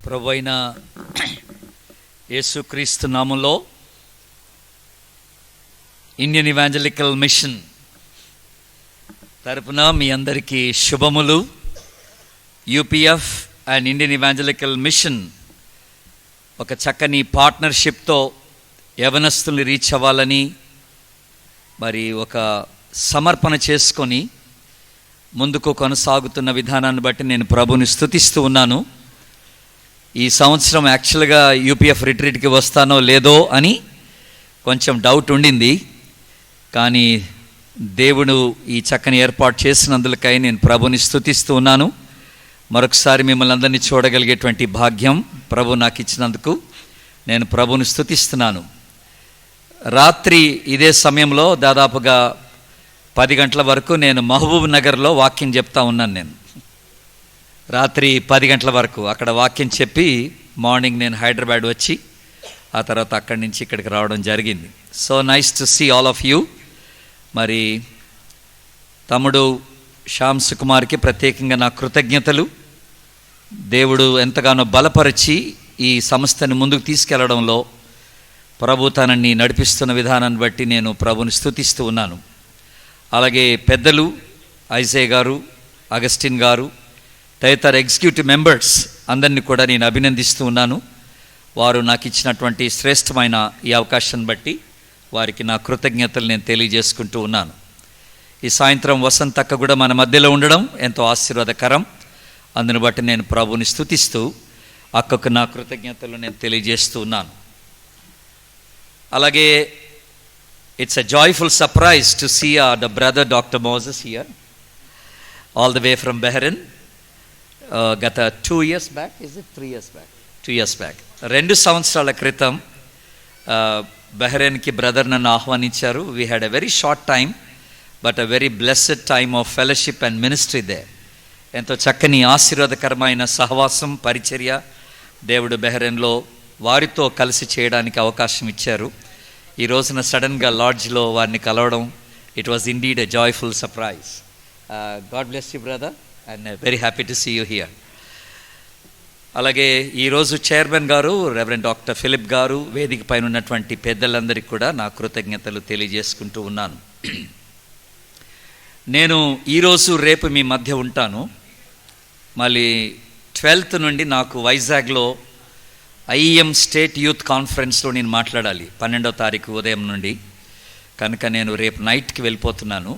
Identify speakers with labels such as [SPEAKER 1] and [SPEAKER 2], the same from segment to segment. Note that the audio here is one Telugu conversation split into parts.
[SPEAKER 1] ప్రభువైన యేసుక్రీస్తు నామములో ఇండియన్ ఇవాంజలికల్ మిషన్ తరపున మీ అందరికీ శుభములు. UPF and Indian evangelical mission ఒక చక్కని పార్ట్నర్షిప్తో యవనస్తుల్ని రీచ్ అవ్వాలని మరి ఒక సమర్పణ చేసుకొని ముందుకు కొనసాగుతున్న విధానాన్ని బట్టి నేను ప్రభుని స్తుతిస్తూ ఉన్నాను. ఈ సంవత్సరం యాక్చువల్గా యూపీఎఫ్ రిట్రీట్కి వస్తానో లేదో అని కొంచెం డౌట్ ఉండింది, కానీ దేవుడు ఈ చక్కని ఏర్పాటు చేసినందులకై నేను ప్రభుని స్తుతిస్తూ ఉన్నాను. మరొకసారి మిమ్మల్ని అందరినీ చూడగలిగేటువంటి భాగ్యం ప్రభు నాకు ఇచ్చినందుకు నేను ప్రభుని స్తుతిస్తున్నాను. రాత్రి ఇదే సమయంలో దాదాపుగా 10 గంటల వరకు నేను మహబూబ్ నగర్లో వాక్యం చెప్తా ఉన్నాను. నేను రాత్రి 10 గంటల వరకు అక్కడ వాక్యం చెప్పి మార్నింగ్ నేను హైదరాబాద్ వచ్చి ఆ తర్వాత అక్కడి నుంచి ఇక్కడికి రావడం జరిగింది. So nice to see all of you. మరి తమ్ముడు శ్యామ్ సుకుమార్కి ప్రత్యేకంగా నా కృతజ్ఞతలు. దేవుడు ఎంతగానో బలపరిచి ఈ సంస్థని ముందుకు తీసుకెళ్లడంలో ప్రభు తనని నడిపిస్తున్న విధానాన్ని బట్టి నేను ప్రభుని స్తుతిస్తూ ఉన్నాను. అలాగే పెద్దలు ఐజే గారు, అగస్టిన్ గారు, తదితర ఎగ్జిక్యూటివ్ మెంబర్స్ అందరినీ కూడా నేను అభినందిస్తూ ఉన్నాను. వారు నాకు ఇచ్చినటువంటి శ్రేష్టమైన ఈ అవకాశాన్ని బట్టి వారికి నా కృతజ్ఞతలు నేను తెలియజేసుకుంటూ ఉన్నాను. ఈ సాయంత్రం వసంత అక్క కూడా మన మధ్యలో ఉండడం ఎంతో ఆశీర్వాదకరం. అందుని బట్టి నేను ప్రభుని స్తుతిస్తూ అక్కకు నా కృతజ్ఞతలు నేను తెలియజేస్తూ ఉన్నాను. అలాగే it's a joyful surprise to see the brother doctor Moses here all the way from Bahrain. గత 2 years back, is it 3 years back? 2 years back, 2 సంవత్సరాల క్రితం బహ్రెయిన్కి బ్రదర్ నన్ను ఆహ్వానించారు. We had a very short time but a very blessed time of fellowship and ministry there. ఎంతో చక్కని ఆశీర్వాదకరమైన సహవాసం, పరిచర్య దేవుడు బహ్రెయిన్లో వారితో కలిసి చేయడానికి అవకాశం ఇచ్చారు. ఈ రోజున సడన్గా లాడ్జ్లో వారిని కలవడం, it was indeed a joyful surprise. God bless you brother and very happy to see you here. అలాగే ఈరోజు చైర్మన్ గారు రెవరెండ్ డాక్టర్ ఫిలిప్ గారు, వేదిక పైన ఉన్నటువంటి పెద్దలందరికీ కూడా నా కృతజ్ఞతలు తెలియజేసుకుంటూ ఉన్నాను. నేను ఈరోజు రేపు మీ మధ్య ఉంటాను. మళ్ళీ 12th నుండి నాకు వైజాగ్లో ఐఎం స్టేట్ యూత్ కాన్ఫరెన్స్లో నేను మాట్లాడాలి 12వ తారీఖు ఉదయం నుండి. కనుక నేను రేపు నైట్కి వెళ్ళిపోతున్నాను.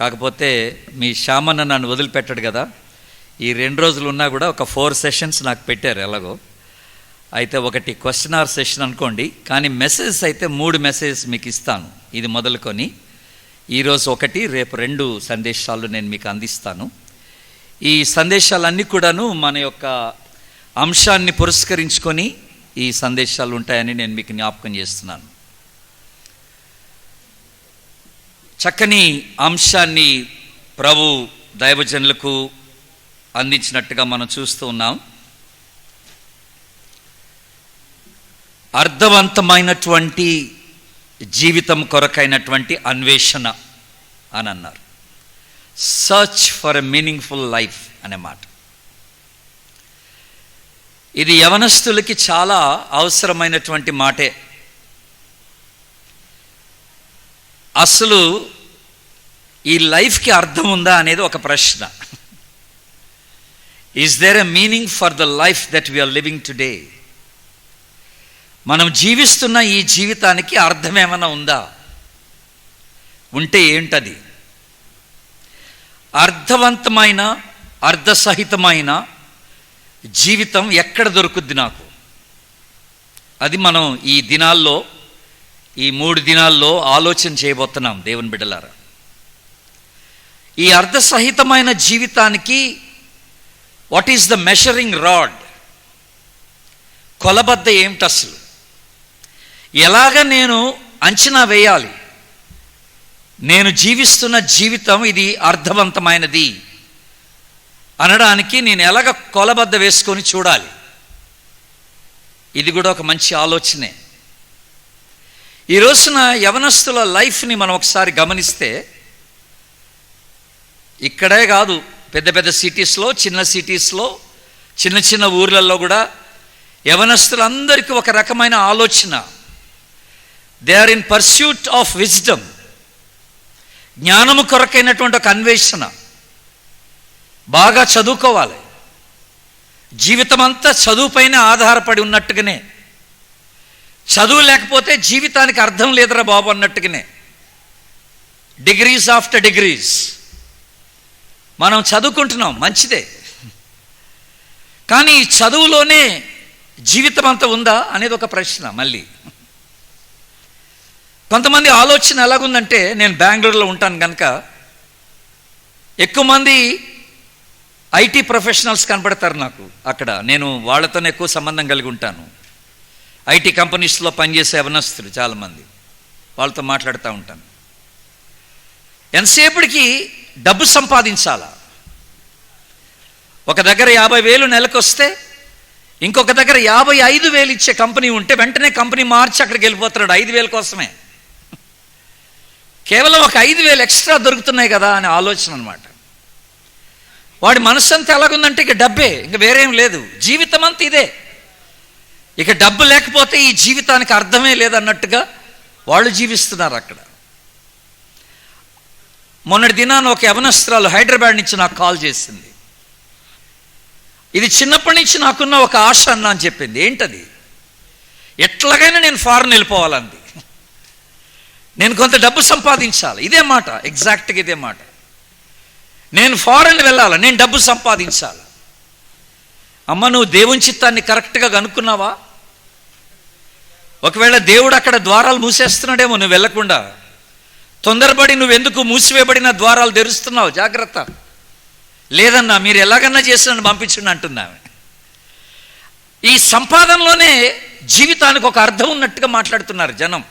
[SPEAKER 1] కాకపోతే మీ శ్యామన్న నన్ను వదిలిపెట్టాడు కదా, ఈ 2 రోజులు ఉన్నా కూడా ఒక 4 sessions నాకు పెట్టారు ఎలాగో. అయితే ఒకటి క్వశ్చన్ ఆర్ సెషన్ అనుకోండి, కానీ మెసేజ్ అయితే 3 మెసేజ్ మీకు ఇస్తాను. ఇది మొదలుకొని ఈరోజు 1, రేపు 2 సందేశాలు నేను మీకు అందిస్తాను. ఈ సందేశాలన్నీ కూడాను మన యొక్క అంశాన్ని పురస్కరించుకొని ఈ సందేశాలు ఉంటాయని నేను మీకు జ్ఞాపకం చేస్తున్నాను. చక్కని అంశాన్ని ప్రభు దైవజనులకు అందించినట్టుగా మనం చూస్తూ ఉన్నాం. అర్థవంతమైనటువంటి జీవితం కొరకైనటువంటి అన్వేషణ అని అన్నారు. Search for a meaningful life అనే మాట. ఇది యవనస్తులకి చాలా అవసరమైనటువంటి మాటే. అసలు ఈ లైఫ్కి అర్థం ఉందా అనేది ఒక ప్రశ్న. Is there a meaning for the life that we are living today? మనం జీవిస్తున్న ఈ జీవితానికి అర్థం ఏమైనా ఉందా? ఉంటే ఏంటది? అర్థవంతమైన, అర్థసహితమైన జీవితం ఎక్కడ దొరుకుద్ది నాకు? అది మనం ఈ దినాల్లో, ఈ 3 దినాల్లో ఆలోచన చేయబోతున్నాం దేవుని బిడ్డలారా. ఈ అర్థసహితమైన జీవితానికి what is the measuring rod? కొలబద్ద ఏమిటి అసలు? ఎలాగ నేను అంచనా వేయాలి నేను జీవిస్తున్న జీవితం ఇది అర్థవంతమైనది అనడానికి? నేను ఎలాగ కొలబద్ద వేసుకొని చూడాలి? ఇది కూడా ఒక మంచి ఆలోచనే. ఈ రోజున యవనస్తుల లైఫ్ని మనం ఒకసారి గమనిస్తే, ఇక్కడే కాదు, పెద్ద పెద్ద సిటీస్లో, చిన్న సిటీస్లో చిన్న చిన్న ఊర్లలో కూడా యవనస్తులందరికీ ఒక రకమైన ఆలోచన. They are in pursuit of wisdom. జ్ఞానము కొరకైనటువంటి ఒక అన్వేషణ. బాగా చదువుకోవాలి. జీవితం అంతా చదువుపైన ఆధారపడి ఉన్నట్టుగానే, చదువు లేకపోతే జీవితానికి అర్థం లేదురా బాబు అన్నట్టుగానే. Degrees after degrees. మనం చదువుకుంటున్నాం, మంచిదే, కానీ చదువులోనే జీవితం అంతా ఉందా అనేది ఒక ప్రశ్న. మళ్ళీ కొంతమంది ఆలోచన ఎలాగుందంటే, నేను బెంగళూరులో ఉంటాను కనుక ఎక్కువ మంది ఐటీ ప్రొఫెషనల్స్ కనపడతారు నాకు అక్కడ. నేను వాళ్ళతోనే ఎక్కువ సంబంధం కలిగి ఉంటాను. ఐటీ కంపెనీస్లో పనిచేసే యవనస్తులు చాలామంది, వాళ్ళతో మాట్లాడుతూ ఉంటాను. ఎంతసేపటికి డబ్బు సంపాదించాలా. ఒక దగ్గర 50,000 నెలకు వస్తే ఇంకొక దగ్గర 55,000 ఇచ్చే కంపెనీ ఉంటే వెంటనే కంపెనీ మార్చి అక్కడికి వెళ్ళిపోతున్నాడు 5,000 కోసమే. కేవలం ఒక 5,000 ఎక్స్ట్రా దొరుకుతున్నాయి కదా అనే ఆలోచన అనమాట. వాడి మనసు అంతా ఎలాగుందంటే ఇక డబ్బే, ఇంక వేరేం లేదు, జీవితం అంతా ఇదే. ఇక డబ్బు లేకపోతే ఈ జీవితానికి అర్థమే లేదన్నట్టుగా వాళ్ళు జీవిస్తున్నారు అక్కడ. మొన్నటి దినాన ఒక యవనస్త్రాలు హైదరాబాద్ నుంచి నాకు కాల్ చేసింది. ఇది చిన్నప్పటి నుంచి నాకున్న ఒక ఆశ అన్న అని చెప్పింది. ఏంటది? ఎట్లాగైనా నేను ఫారెన్ వెళ్ళిపోవాలంది. నేను కొంత డబ్బు సంపాదించాలి. ఇదే మాట, ఎగ్జాక్ట్గా ఇదే మాట. నేను ఫారెన్ వెళ్ళాలి, నేను డబ్బు సంపాదించాలి. అమ్మ, నువ్వు దేవుని చిత్తాన్ని కరెక్ట్గా కనుక్కున్నావా? ఒకవేళ దేవుడు అక్కడ ద్వారాలు మూసేస్తున్నాడేమో నువ్వు వెళ్ళకుండా. తొందరపడి నువ్వెందుకు మూసివేయబడిన ద్వారాలు తెరుస్తున్నావు? జాగ్రత్త. లేదన్నా, మీరు ఎలాగన్నా చేసి నన్ను పంపించండి అంటున్నావు. ఈ సంపాదనలోనే జీవితానికి ఒక అర్థం ఉన్నట్టుగా మాట్లాడుతున్నారు జనం.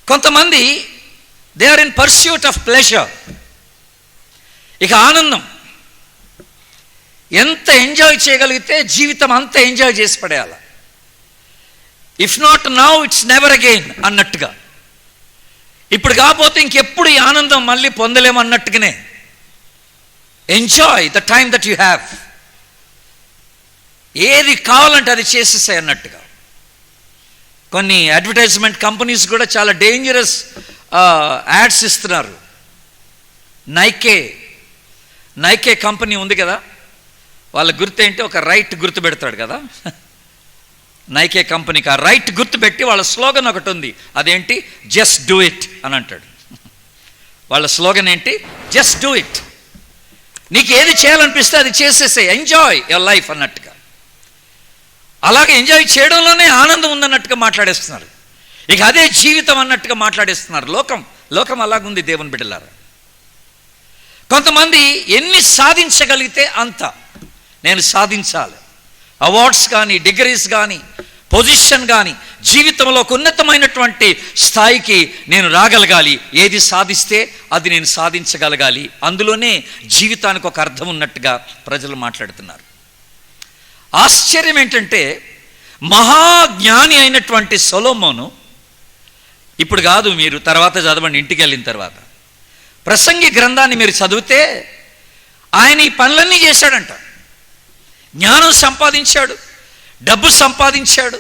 [SPEAKER 1] కొంతమంది they are in pursuit of pleasure. ఇక ఆనందం ఎంత ఎంజాయ్ చేయగలిగితే జీవితం అంత ఎంజాయ్ చేసి పడేయాలి. If not now it's never again అన్నట్టుగా. ఇప్పుడు కాకపోతే ఇంకెప్పుడు ఈ ఆనందం మళ్ళీ పొందలేమన్నట్టుగానే. Enjoy the time that you have. ఏది కావాలంటే అది చేసేసాయి అన్నట్టుగా. కొన్ని అడ్వర్టైజ్మెంట్ కంపెనీస్ కూడా చాలా డేంజరస్ యాడ్స్ ఇస్తున్నారు. నైకే కంపెనీ ఉంది కదా, వాళ్ళ గుర్తు ఏంటి? ఒక రైట్ గుర్తు పెడతాడు కదా నైకే కంపెనీకి. ఆ రైట్ గుర్తు పెట్టి వాళ్ళ స్లోగన్ ఒకటి ఉంది. అదేంటి? జస్ట్ డూ ఇట్ అని అంటాడు. వాళ్ళ స్లోగన్ ఏంటి? Just do it. నీకు ఏది చేయాలనిపిస్తే అది చేసేసే, ఎంజాయ్ యువర్ లైఫ్ అన్నట్టుగా. అలాగే ఎంజాయ్ చేయడంలోనే ఆనందం ఉందన్నట్టుగా మాట్లాడేస్తున్నారు. ఇక అదే జీవితం అన్నట్టుగా మాట్లాడేస్తున్నారు. లోకం అలాగుంది దేవుని బిడ్డలారా. కొంతమంది ఎన్ని సాధించగలిగితే అంత నేను సాధించాలి. అవార్డ్స్ కానీ, డిగ్రీస్ కానీ, పొజిషన్ కానీ, జీవితంలో ఒక ఉన్నతమైనటువంటి స్థాయికి నేను రాగలగాలి. ఏది సాధిస్తే అది నేను సాధించగలగాలి. అందులోనే జీవితానికి ఒక అర్థం ఉన్నట్టుగా ప్రజలు మాట్లాడుతున్నారు. ఆశ్చర్యం ఏంటంటే, మహాజ్ఞాని అయినటువంటి సొలొమోను, ఇప్పుడు కాదు, మీరు తర్వాత చదవండి, ఇంటికి వెళ్ళిన తర్వాత ప్రసంగి గ్రంథాన్ని మీరు చదివితే ఆయన ఈ పనులన్నీ చేశాడంట. జ్ఞానం సంపాదించాడు, డబ్బు సంపాదించాడు,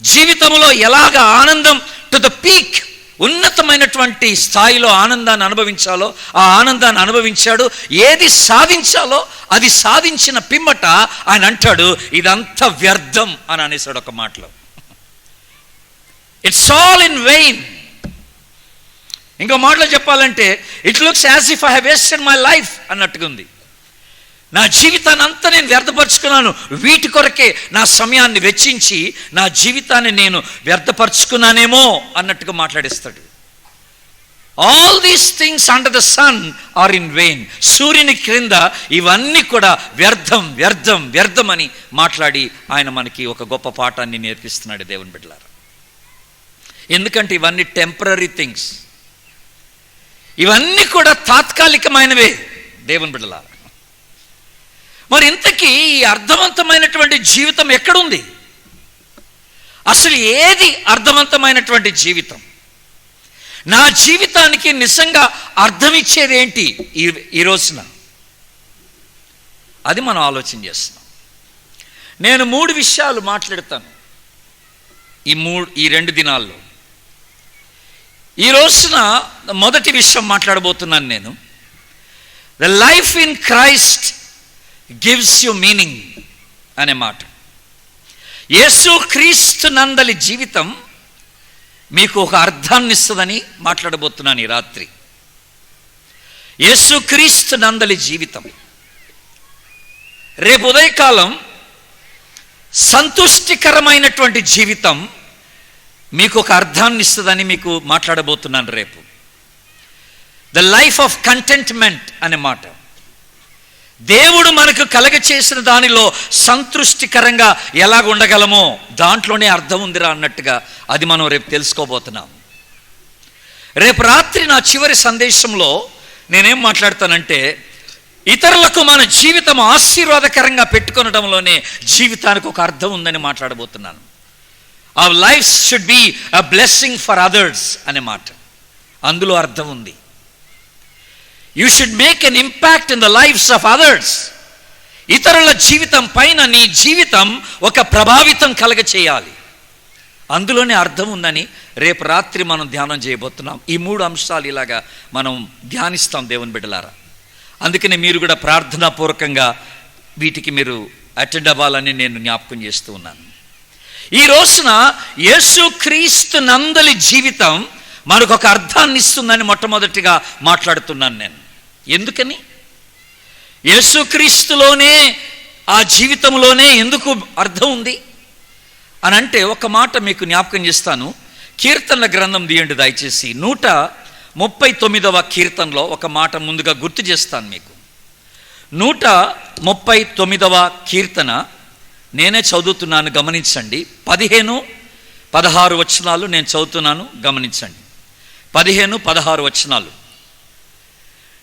[SPEAKER 1] జీవితంలో ఎలాగ ఆనందం టు ద పీక్, ఉన్నతమైనటువంటి స్థాయిలో ఆనందాన్ని అనుభవించాలో ఆ ఆనందాన్ని అనుభవించాడు. ఏది సాధించాలో అది సాధించిన పిమ్మట ఆయన అంటాడు, ఇదంతా వ్యర్థం అని అనేసాడు ఒక మాటలో. It's all in vein. ఇంకో మాటలో చెప్పాలంటే, it looks as if I have wasted my life అన్నట్టుగా ఉంది. నా జీవితాన్ని అంతా నేను వ్యర్థపరుచుకున్నాను, వీటి కొరకే నా సమయాన్ని వెచ్చించి నా జీవితాన్ని నేను వ్యర్థపరుచుకున్నానేమో అన్నట్టుగా మాట్లాడిస్తాడు. All these things under the sun are in vain. సూర్యుని క్రింద ఇవన్నీ కూడా వ్యర్థం వ్యర్థం వ్యర్థం అని మాట్లాడి ఆయన మనకి ఒక గొప్ప పాఠాన్ని నేర్పిస్తున్నాడు దేవుని బిడ్డలారా. ఎందుకంటే ఇవన్నీ టెంపరరీ థింగ్స్, ఇవన్నీ కూడా తాత్కాలికమైనవే దేవుని బిడ్డలారా. మరి ఇంతకీ ఈ అర్థవంతమైనటువంటి జీవితం ఎక్కడుంది? అసలు ఏది అర్థవంతమైనటువంటి జీవితం? నా జీవితానికి నిజంగా అర్థం ఇచ్చేది ఏంటి ఈ రోజున? అది మనం ఆలోచన చేస్తున్నాం. నేను 3 విషయాలు మాట్లాడతాను ఈ 2 దినాల్లో. ఈ రోజున మొదటి విషయం మాట్లాడబోతున్నాను నేను. The life in Christ gives you meaning అనే మాట. యేసు క్రీస్తు నందలి జీవితం మీకు ఒక అర్థాన్ని ఇస్తుందని మాట్లాడబోతున్నాను ఈ రాత్రి. యేసు క్రీస్తు నందలి జీవితం రేపు ఉదయకాలం సంతుష్టికరమైనటువంటి జీవితం మీకు ఒక అర్థాన్ని ఇస్తుందని మీకు మాట్లాడబోతున్నాను రేపు. ద లైఫ్ ఆఫ్ కంటెంట్మెంట్ అనే మాట. దేవుడు మనకు కలగచేసిన దానిలో సంతృష్టికరంగా ఎలాగ ఉండగలమో దాంట్లోనే అర్థం ఉందిరా అన్నట్టుగా అది మనం రేపు తెలుసుకోబోతున్నాం. రేపు రాత్రి నా చివరి సందేశంలో నేనేం మాట్లాడతానంటే, ఇతరులకు మన జీవితం ఆశీర్వాదకరంగా పెట్టుకొనడంలోనే జీవితానికి ఒక అర్థం ఉందని మాట్లాడబోతున్నాను. Our life should be a blessing for others అనే మాట. అందులో అర్థం ఉంది. You should make an impact in the lives of others. ఇతరుల జీవితం పైన నీ జీవితం ఒక ప్రభావితం కలగ చేయాలి. అందులోనే అర్థం ఉందని రేపు రాత్రి మనం ధ్యానం చేయబోతున్నాం. ఈ 3 అంశాలు ఇలాగా మనం ధ్యానిస్తాం దేవుని బిడ్డలారా. అందుకనే మీరు కూడా ప్రార్థనాపూర్వకంగా వీటికి మీరు అటెండ్ అవ్వాలని నేను జ్ఞాపకం చేస్తూ ఉన్నాను. ఈ రోజున యేసుక్రీస్తు నందలి జీవితం మనకు ఒక అర్థాన్ని ఇస్తుందని మొట్టమొదటిగా మాట్లాడుతున్నాను నేను. ఎందుకని? యేసుక్రీస్తులోనే, ఆ జీవితంలోనే ఎందుకు అర్థం ఉంది అని అంటే, ఒక మాట మీకు జ్ఞాపకం చేస్తాను. కీర్తనల గ్రంథం తీయండి దయచేసి. 139వ కీర్తనలో ఒక మాట ముందుగా గుర్తు చేస్తాను మీకు. 139వ కీర్తన నేనే చదువుతున్నాను, గమనించండి. 15, 16 వచనాలు నేను చదువుతున్నాను, గమనించండి. 15, 16 వచనాలు.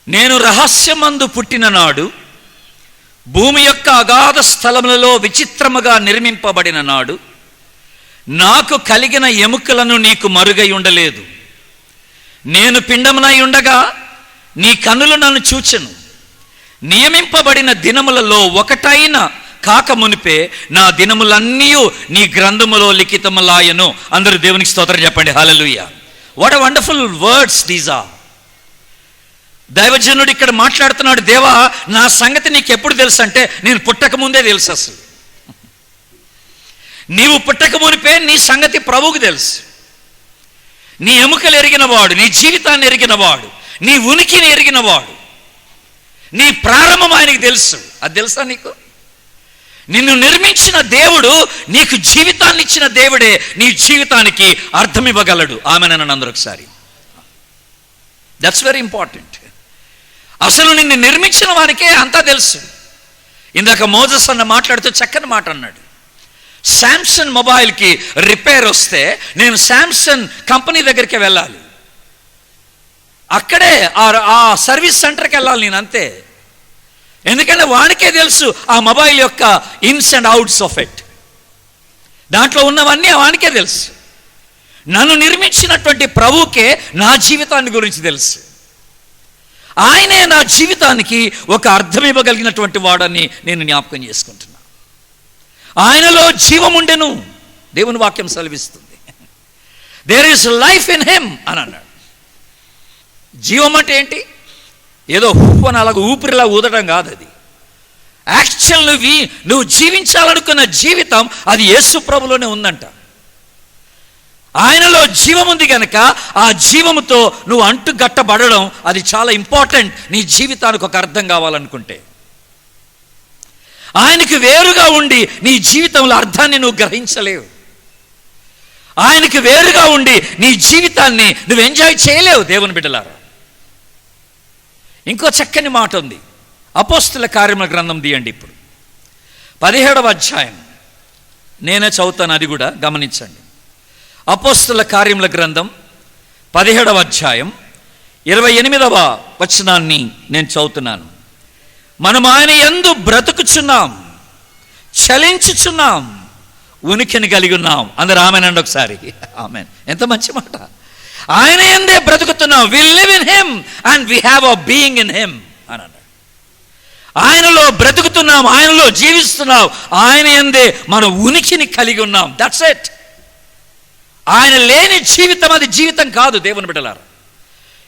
[SPEAKER 1] నేను రహస్యమందు పుట్టిన నాడు, భూమి యొక్క అగాధ స్థలములలో విచిత్రముగా నిర్మింపబడిన నాడు, నాకు కలిగిన ఎముకలను నీకు మరుగై ఉండలేదు. నేను పిండమునై ఉండగా నీ కన్నులు నన్ను చూచెను. నియమింపబడిన దినములలో ఒకటైన కాక మునిపే నా దినములన్నీ నీ గ్రంథములో లిఖితములాయను. అందరూ దేవునికి స్తోత్రం చెప్పండి. Hallelujah. What a wonderful words these are. దైవజనుడు ఇక్కడ మాట్లాడుతున్నాడు, దేవా నా సంగతి నీకు ఎప్పుడు తెలుసు అంటే, నేను పుట్టక ముందే తెలుసు. అసలు నీవు పుట్టక మునిపే నీ సంగతి ప్రభువుకు తెలుసు. నీ ఎముకలు ఎరిగినవాడు, నీ జీవితాన్ని ఎరిగినవాడు, నీ ఉనికిని ఎరిగినవాడు, నీ ప్రారంభం ఆయనకి తెలుసు. అది తెలుసా నీకు? నిన్ను నిర్మించిన దేవుడు, నీకు జీవితాన్ని ఇచ్చిన దేవుడే నీ జీవితానికి అర్థం ఇవ్వగలడు. ఆమెనని అందరూ ఒకసారి. That's very important. అసలు నిన్ను నిర్మించిన వారికే అంతా తెలుసు. ఇందాక మోజెస్ అన్న మాట్లాడుతూ చక్కని మాట అన్నాడు. శాంసంగ్ మొబైల్కి రిపేర్ వస్తే నేను శాంసంగ్ కంపెనీ దగ్గరికి వెళ్ళాలి, అక్కడే ఆ సర్వీస్ సెంటర్కి వెళ్ళాలి నేను, అంతే. ఎందుకంటే వాడికే తెలుసు ఆ మొబైల్ యొక్క ఇన్స్ అండ్ అవుట్స్ ఆఫ్ ఇట్. దాంట్లో ఉన్నవన్నీ వానికే తెలుసు. నన్ను నిర్మించినటువంటి ప్రభువుకే నా జీవితాన్ని గురించి తెలుసు. ఆయనే నా జీవితానికి ఒక అర్థం ఇవ్వగలిగినటువంటి వాడని నేను జ్ఞాపకం చేసుకుంటున్నా. ఆయనలో జీవం ఉండెను, దేవుని వాక్యం సెలవిస్తుంది. There is life in him అని అన్నాడు. జీవం అంటే ఏంటి? ఏదో అని అలాగ ఊపిరిలా ఊదడం కాదు. అది యాక్చువల్ నువ్వు జీవించాలనుకున్న జీవితం అది యేసు ప్రభులోనే ఉందంట. ఆయనలో జీవం ఉంది కనుక ఆ జీవముతో నువ్వు అంటుగట్టబడడం అది చాలా ఇంపార్టెంట్. నీ జీవితానికి ఒక అర్థం కావాలనుకుంటే ఆయనకి వేరుగా ఉండి నీ జీవితంలో అర్థాన్ని నువ్వు గ్రహించలేవు. ఆయనకి వేరుగా ఉండి నీ జీవితాన్ని నువ్వు ఎంజాయ్ చేయలేవు. దేవుని బిడ్డలారా, ఇంకో చక్కని మాట ఉంది. అపోస్తుల కార్యముల గ్రంథం తీయండి ఇప్పుడు, 17వ అధ్యాయం. నేనే చదువుతాను, అది కూడా గమనించండి. అపోస్తుల కార్యముల గ్రంథం 17వ అధ్యాయం 28వ వచనాన్ని నేను చదువుతున్నాను. మనం ఆయన యందు బ్రతుకుచున్నాం, చలించుచున్నాం, ఉనికిని కలిగి ఉన్నాం. అందరూ ఆమెనండి ఒకసారి. ఆమెన్. ఎంత మంచి మాట. ఆయన యందే బ్రతుకుతున్నాం. We live in him and we have a being in him అని అన్నాడు. ఆయనలో బ్రతుకుతున్నాం, ఆయనలో జీవిస్తున్నాం, ఆయన యందే మన ఉనికిని కలిగి ఉన్నాం. That's it. ఆయన లేని జీవితం అది జీవితం కాదు. దేవుని బిడ్డలారా,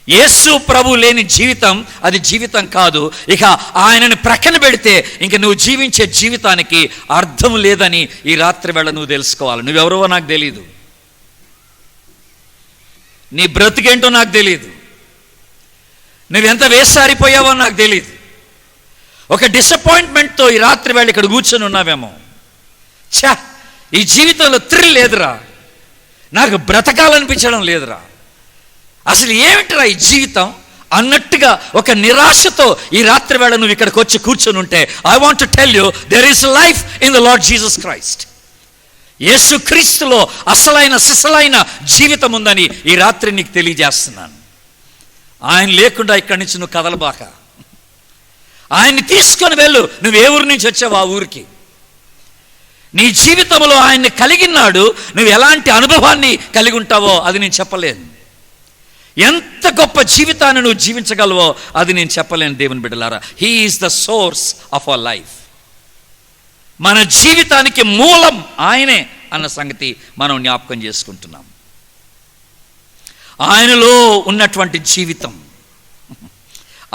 [SPEAKER 1] యేసు ప్రభు లేని జీవితం అది జీవితం కాదు. ఇక ఆయనని ప్రక్కన పెడితే ఇంక నువ్వు జీవించే జీవితానికి అర్థం లేదని ఈ రాత్రి వేళ నువ్వు తెలుసుకోవాలి. నువ్వెవరో నాకు తెలియదు, నీ బ్రతికేంటో నాకు తెలియదు, నువ్వెంత వేసారిపోయావో నాకు తెలియదు. ఒక డిసప్పాయింట్మెంట్తో ఈ రాత్రి వేళ ఇక్కడ కూర్చొని ఉన్నావేమో. ఈ జీవితంలో థ్రిల్ లేదురా, నాకు బ్రతకాలనిపించడం లేదురా, అసలు ఏమిటిరా ఈ జీవితం అన్నట్టుగా ఒక నిరాశతో ఈ రాత్రి వేళ నువ్వు ఇక్కడికి వచ్చి కూర్చొని ఉంటే, I want to tell you there is life in the Lord Jesus Christ. యేసు క్రీస్తులో అసలైన సిసలైన జీవితం ఉందని ఈ రాత్రి నీకు తెలియజేస్తున్నాను. ఆయన లేకుండా ఇక్కడి నుంచి నువ్వు కదలబాక. ఆయన్ని తీసుకొని వెళ్ళు. నువ్వు ఏ ఊరి నుంచి వచ్చావు ఆ ఊరికి. నీ జీవితంలో ఆయన్ని కలిగినాడు, నువ్వు ఎలాంటి అనుభవాన్ని కలిగి ఉంటావో అది నేను చెప్పలేను. ఎంత గొప్ప జీవితాన్ని నువ్వు జీవించగలవో అది నేను చెప్పలేను. దేవుని బిడ్డలారా, he is the source of our life. మన జీవితానికి మూలం ఆయనే అన్న సంగతి మనం జ్ఞాపకం చేసుకుంటున్నాం. ఆయనలో ఉన్నటువంటి జీవితం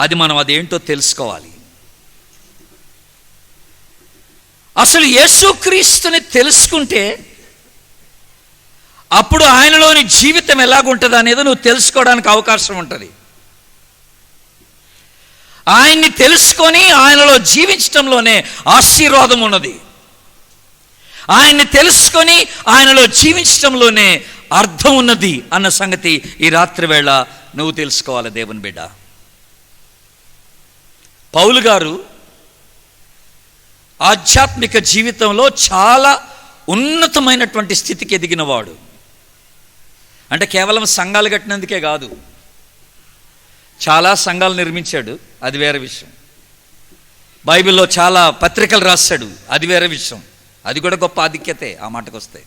[SPEAKER 1] అది మనం అదేంటో తెలుసుకోవాలి. అసలు యేసుక్రీస్తుని తెలుసుకుంటే అప్పుడు ఆయనలోని జీవితం ఎలాగుంటుంది అనేది నువ్వు తెలుసుకోవడానికి అవకాశం ఉంటుంది. ఆయన్ని తెలుసుకొని ఆయనలో జీవించటంలోనే ఆశీర్వాదం ఉన్నది. ఆయన్ని తెలుసుకొని ఆయనలో జీవించటంలోనే అర్థం ఉన్నది అన్న సంగతి ఈ రాత్రి వేళ నువ్వు తెలుసుకోవాలి. దేవుని బిడ్డ, పౌలు గారు ఆధ్యాత్మిక జీవితంలో చాలా ఉన్నతమైనటువంటి స్థితికి ఎదిగినవాడు. అంటే కేవలం సంఘాలు కట్టినందుకే కాదు, చాలా సంఘాలు నిర్మించాడు, అది వేరే విషయం. బైబిల్లో చాలా పత్రికలు రాశాడు, అది వేరే విషయం. అది కూడా గొప్ప ఆధిక్యతే ఆ మాటకు వస్తే.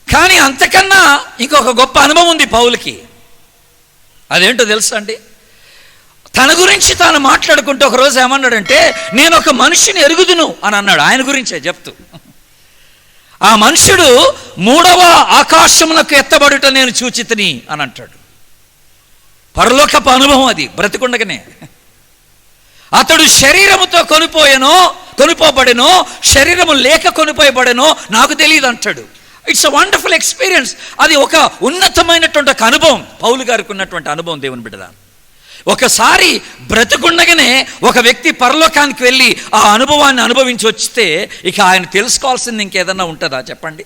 [SPEAKER 1] కానీ అంతకన్నా ఇంకొక గొప్ప అనుభవం ఉంది పౌలుకి. అదేంటో తెలుసా అండి? తన గురించి తాను మాట్లాడుకుంటూ ఒకరోజు ఏమన్నాడంటే, నేను ఒక మనిషిని ఎరుగుదును అని అన్నాడు. ఆయన గురించే చెప్తూ, ఆ మనుషుడు 3వ ఆకాశమునకు ఎత్తబడుట నేను చూచితిని అని అంటాడు. పరలోకపు అనుభవం అది బ్రతికుండగానే. అతడు శరీరముతో కొనిపోబడెనో శరీరము లేక కొనిపోయబడెనో నాకు తెలియదు అంటాడు. It's a wonderful experience. అది ఒక ఉన్నతమైనటువంటి ఒక అనుభవం, పౌలు గారికి ఉన్నటువంటి అనుభవం. దేవుని బిడ్డలా, ఒకసారి బ్రతికుండగానే ఒక వ్యక్తి పరలోకానికి వెళ్ళి ఆ అనుభవాన్ని అనుభవించి వస్తే ఇక ఆయన తెలుసుకోవాల్సింది ఇంకేదన్నా ఉంటుందా చెప్పండి?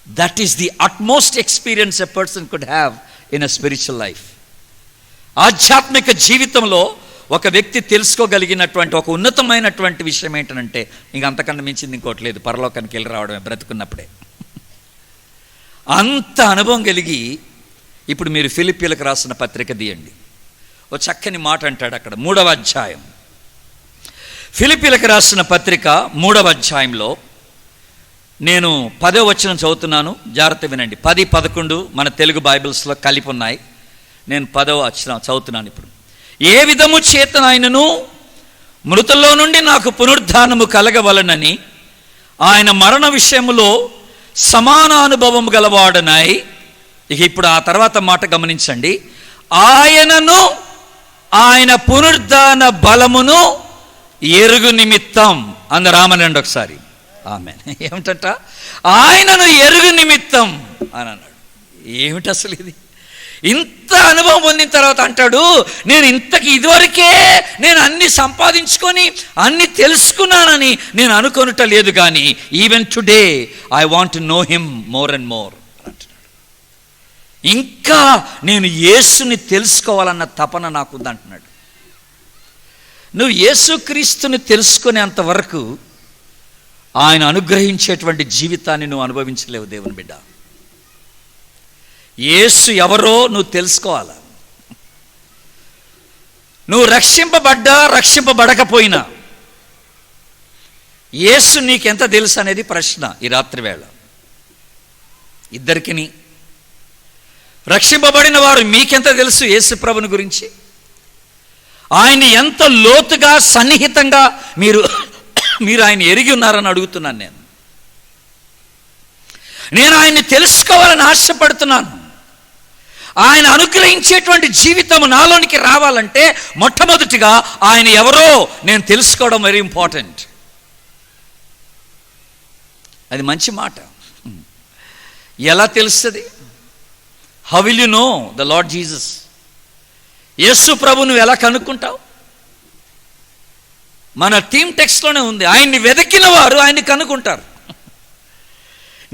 [SPEAKER 1] That is the utmost experience a person could have in a spiritual life. ఆధ్యాత్మిక జీవితంలో ఒక వ్యక్తి తెలుసుకోగలిగినటువంటి ఒక ఉన్నతమైనటువంటి విషయం ఏంటంటే, ఇంక అంతకన్నా మించింది ఇంకోటి లేదు, పరలోకానికి వెళ్ళి రావడమే బ్రతుకున్నప్పుడే. అంత అనుభవం కలిగి ఇప్పుడు మీరు ఫిలిప్పీలకు రాసిన పత్రిక తీయండి. ఓ చక్కని మాట అంటాడు అక్కడ 3వ అధ్యాయం. ఫిలిప్పీలకు రాసిన పత్రిక 3వ అధ్యాయంలో నేను 10వ వచనం చదువుతున్నాను, జాగ్రత్త వినండి. 10, 11 మన తెలుగు బైబిల్స్లో కలిపి ఉన్నాయి. నేను 10వ వచనం చదువుతున్నాను ఇప్పుడు. ఏ విధము చేతనైనను మృతుల్లో నుండి నాకు పునరుద్ధానము కలగవలనని ఆయన మరణ విషయములో సమానానుభవం గలవాడనై. ఇక ఇప్పుడు ఆ తర్వాత మాట గమనించండి. ఆయనను ఆయన పునరుద్ధాన బలమును ఎరుగు నిమిత్తం అందరామనండి ఒకసారి. ఆమేన్. ఏమిటట? ఆయనను ఎరుగు నిమిత్తం అని అన్నాడు. ఏమిటి అసలు ఇది? ఇంత అనుభవం పొందిన తర్వాత అంటాడు, నేను ఇంతకి ఇదివరకే నేను అన్ని సంపాదించుకొని అన్ని తెలుసుకున్నానని నేను అనుకొనుట లేదు, కానీ even today I want to know him more and more అంటున్నాడు. ఇంకా నేను యేసుని తెలుసుకోవాలన్న తపన నాకుంది అంటున్నాడు. నువ్వు యేసుక్రీస్తుని తెలుసుకునేంత వరకు ఆయన అనుగ్రహించేటువంటి జీవితాన్ని నువ్వు అనుభవించలేవు. దేవుని బిడ్డ, యేసు ఎవరో నువ్వు తెలుసుకోవాలి. నువ్వు రక్షింపబడకపోయినా యేసు నీకెంత తెలుసు అనేది ప్రశ్న ఈ రాత్రి వేళ. ఇద్దరికిని రక్షింపబడిన వారు మీకెంత తెలుసు యేసు ప్రభుని గురించి? ఆయన్ని ఎంత లోతుగా సన్నిహితంగా మీరు ఆయన ఎరిగి ఉన్నారని అడుగుతున్నాను. నేను ఆయన్ని తెలుసుకోవాలని ఆశపడుతున్నాను. ఆయన అనుగ్రహించేటువంటి జీవితం నాలోనికి రావాలంటే మొట్టమొదటిగా ఆయన ఎవరో నేను తెలుసుకోవడం వెరీ ఇంపార్టెంట్. అది మంచి మాట. ఎలా తెలుస్తుంది? How will you know the Lord Jesus? యేసు ప్రభు నువ్వు ఎలా కనుక్కుంటావు? మన థీమ్ టెక్స్ట్లోనే ఉంది, ఆయన్ని వెతికిన వారు ఆయన్ని కనుక్కుంటారు.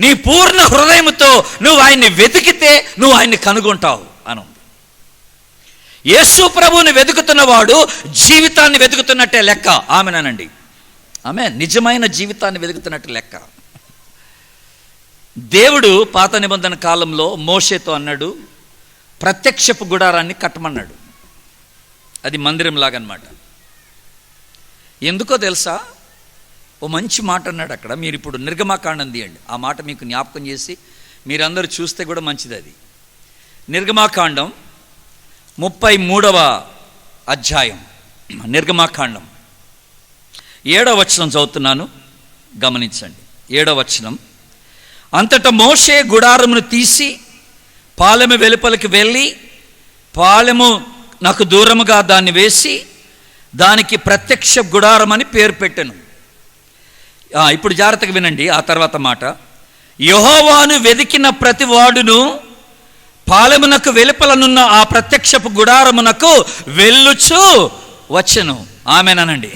[SPEAKER 1] నీ పూర్ణ హృదయంతో నువ్వు ఆయన్ని వెతికితే నువ్వు ఆయన్ని కనుగొంటావు అని ఉంది. యేసు ప్రభువుని వెతుకుతున్నవాడు జీవితాన్ని వెతుకుతున్నట్టే లెక్క. ఆమెనండి, ఆమె నిజమైన జీవితాన్ని వెతుకుతున్నట్టు లెక్క. దేవుడు పాత నిబంధన కాలంలో మోషేతో అన్నాడు, ప్రత్యక్షపు గుడారాన్ని కట్టమన్నాడు. అది మందిరం లాగనమాట. ఎందుకో తెలుసా? ఓ మంచి మాట అన్నాడు అక్కడ. మీరు ఇప్పుడు నిర్గమాకాండం తీయండి, ఆ మాట మీకు జ్ఞాపకం చేసి మీరందరూ చూస్తే కూడా మంచిది. అది నిర్గమాకాండం 33వ అధ్యాయం, నిర్గమాకాండం 7వ వచనం చదువుతున్నాను, గమనించండి. 7వ వచనం, అంతటా మోషే గుడారమును తీసి పాలెము వెలుపలికి వెళ్ళి పాలెము నాకు దూరముగా దాన్ని వేసి దానికి ప్రత్యక్ష గుడారం అని పేరు పెట్టెను. ఇప్పుడు జాగ్రత్తగా వినండి ఆ తర్వాత మాట. యెహోవాను వెదికిన ప్రతి వాడును పాలెమునకు వెలుపలనున్న ఆ ప్రత్యక్షపు గుడారమునకు వెళ్ళుచు వచ్చెను. ఆమెనండి.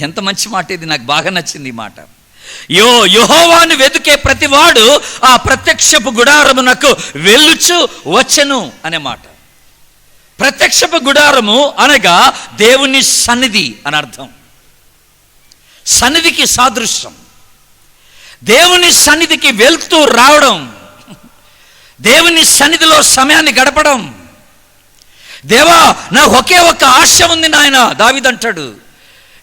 [SPEAKER 1] ఎంత మంచి మాట ఇది, నాకు బాగా నచ్చింది ఈ మాట. యెహోవాను వెతికే ప్రతివాడు ఆ ప్రత్యక్షపు గుడారమునకు వెళ్ళుచు వచ్చెను అనే మాట. ప్రత్యక్షపు గుడారము అనగా దేవుని సన్నిధి అని అర్థం. సన్నిధికి సాదృశ్యం. దేవుని సన్నిధికి వెళ్తూ రావడం, దేవుని సన్నిధిలో సమయాన్ని గడపడం. దేవా, నాకు ఒకే ఒక్క ఆశ ఉంది నాయన, దావీదంటాడు.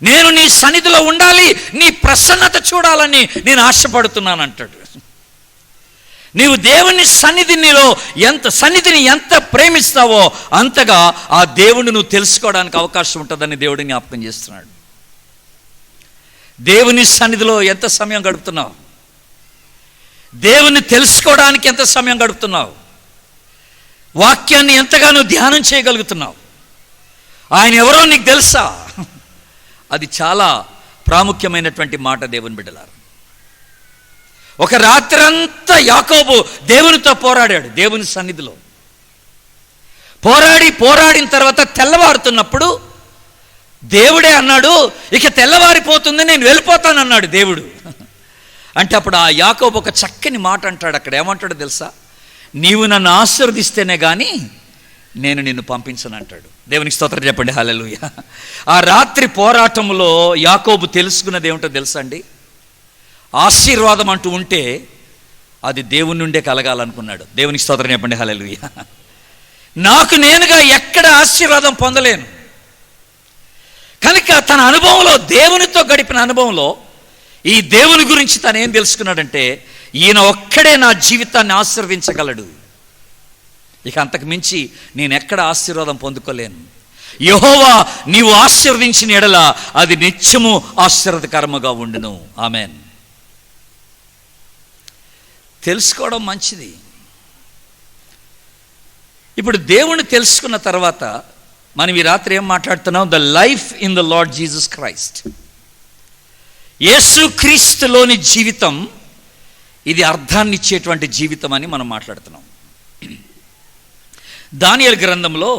[SPEAKER 1] నేను నీ సన్నిధిలో ఉండాలి, నీ ప్రసన్నత చూడాలని నేను ఆశపడుతున్నాను అంటాడు. నీవు దేవుని సన్నిధిని ఎంత ప్రేమిస్తావో అంతగా ఆ దేవుని నువ్వు తెలుసుకోవడానికి అవకాశం ఉంటుందని దేవుడిని జ్ఞాపకం చేస్తున్నాడు. దేవుని సన్నిధిలో ఎంత సమయం గడుపుతున్నావు? దేవుని తెలుసుకోవడానికి ఎంత సమయం గడుపుతున్నావు? వాక్యాన్ని ఎంతగానో ధ్యానం చేయగలుగుతున్నావు? ఆయన ఎవరో నీకు తెలుసా? అది చాలా ప్రాముఖ్యమైనటువంటి మాట దేవుని బిడ్డలారా. ఒక రాత్రంతా యాకోబు దేవునితో పోరాడాడు. దేవుని సన్నిధిలో పోరాడిన తర్వాత తెల్లవారుతున్నప్పుడు దేవుడే అన్నాడు, ఇక తెల్లవారిపోతుంది, నేను వెళ్ళిపోతానన్నాడు దేవుడు. అంటే అప్పుడు ఆ యాకోబు ఒక చక్కని మాట అంటాడు. అక్కడ ఏమంటాడో తెలుసా? నీవు నన్ను ఆశీర్వదిస్తేనే కానీ నేను నిన్ను పంపించను అంటాడు. దేవునికి స్తోత్రం చెప్పండి, హల్లెలూయా. ఆ రాత్రి పోరాటంలో యాకోబు తెలుసుకున్నది ఏమిటో తెలుసా అండి? ఆశీర్వాదం అంటూ ఉంటే అది దేవుని నుండే కలగాలనుకున్నాడు. దేవునికి స్తోత్రం చెప్పండి, హల్లెలూయా. నాకు నేనుగా ఎక్కడ ఆశీర్వాదం పొందలేను కనుక తన అనుభవంలో, దేవునితో గడిపిన అనుభవంలో ఈ దేవుని గురించి తను ఏం తెలుసుకున్నాడంటే, ఈయన ఒక్కడే నా జీవితాన్ని ఆశీర్వదించగలడు, ఇక అంతకు మించి నేను ఎక్కడ ఆశీర్వాదం పొందుకోలేను. యెహోవా నీవు ఆశీర్వదించిన ఎడల అది నిత్యము ఆశీర్వదకరముగా ఉండును. ఆమెన్. తెలుసుకోవడం మంచిది. ఇప్పుడు దేవుణ్ణి తెలుసుకున్న తర్వాత మనం ఈ రాత్రి ఏం మాట్లాడుతున్నాం? The life in the Lord Jesus Christ. యేసు క్రీస్తులోని జీవితం, ఇది అర్థాన్ని ఇచ్చేటువంటి జీవితం అని మనం మాట్లాడుతున్నాం. దానియేలు గ్రంథంలో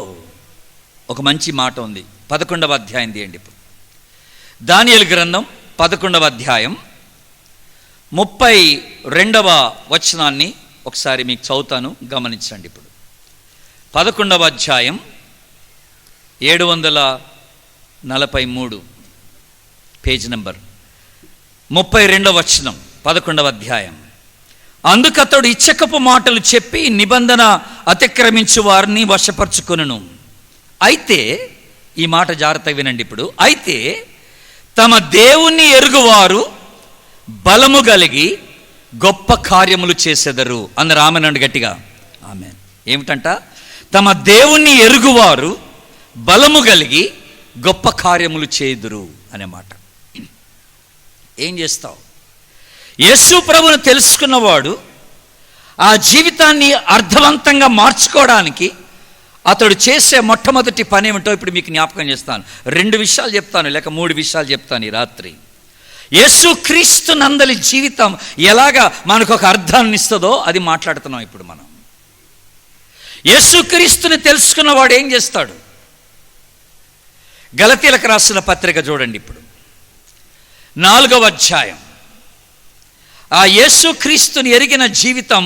[SPEAKER 1] ఒక మంచి మాట ఉంది. 11వ అధ్యాయం తీయండి. ఇప్పుడు దానియేలు గ్రంథం 11వ అధ్యాయం 32వ వచనాన్ని ఒకసారి మీకు చదువుతాను, గమనించండి. ఇప్పుడు 11వ అధ్యాయం 743 పేజ్ నెంబర్ 32వ వచనం, 11వ అధ్యాయం. అందుకతడు ఇచ్చకపు మాటలు చెప్పి నిబంధన అతిక్రమించు వారిని వశపరుచుకొనును. అయితే ఈ మాట జాగ్రత్తగా వినండి. ఇప్పుడు అయితే తమ దేవుణ్ణి ఎరుగువారు బలము కలిగి గొప్ప కార్యములు చేసెదరు. అందరు ఆమెనండి గట్టిగా. ఆమెన్. ఏమిటంట? తమ దేవుణ్ణి ఎరుగువారు బలము కలిగి గొప్ప కార్యములు చేయుదురు అనే మాట. ఏం చేస్తావు? యేసు ప్రభువును తెలుసుకున్నవాడు ఆ జీవితాన్ని అర్థవంతంగా మార్చుకోవడానికి అతడు చేసే మొట్టమొదటి పని ఏమిటో ఇప్పుడు మీకు జ్ఞాపకం చేస్తాను. 2 విషయాలు చెప్తాను, లేక 3 విషయాలు చెప్తాను ఈ రాత్రి. యేసు క్రీస్తు నందలి జీవితం ఎలాగా మనకు ఒక అర్థాన్ని ఇస్తుందో అది మాట్లాడుతున్నాం ఇప్పుడు మనం. యేసు క్రీస్తుని తెలుసుకున్నవాడు ఏం చేస్తాడు? గలతీలకు రాసిన పత్రిక చూడండి ఇప్పుడు, 4వ అధ్యాయం. ఆ యేసు క్రీస్తుని ఎరిగిన జీవితం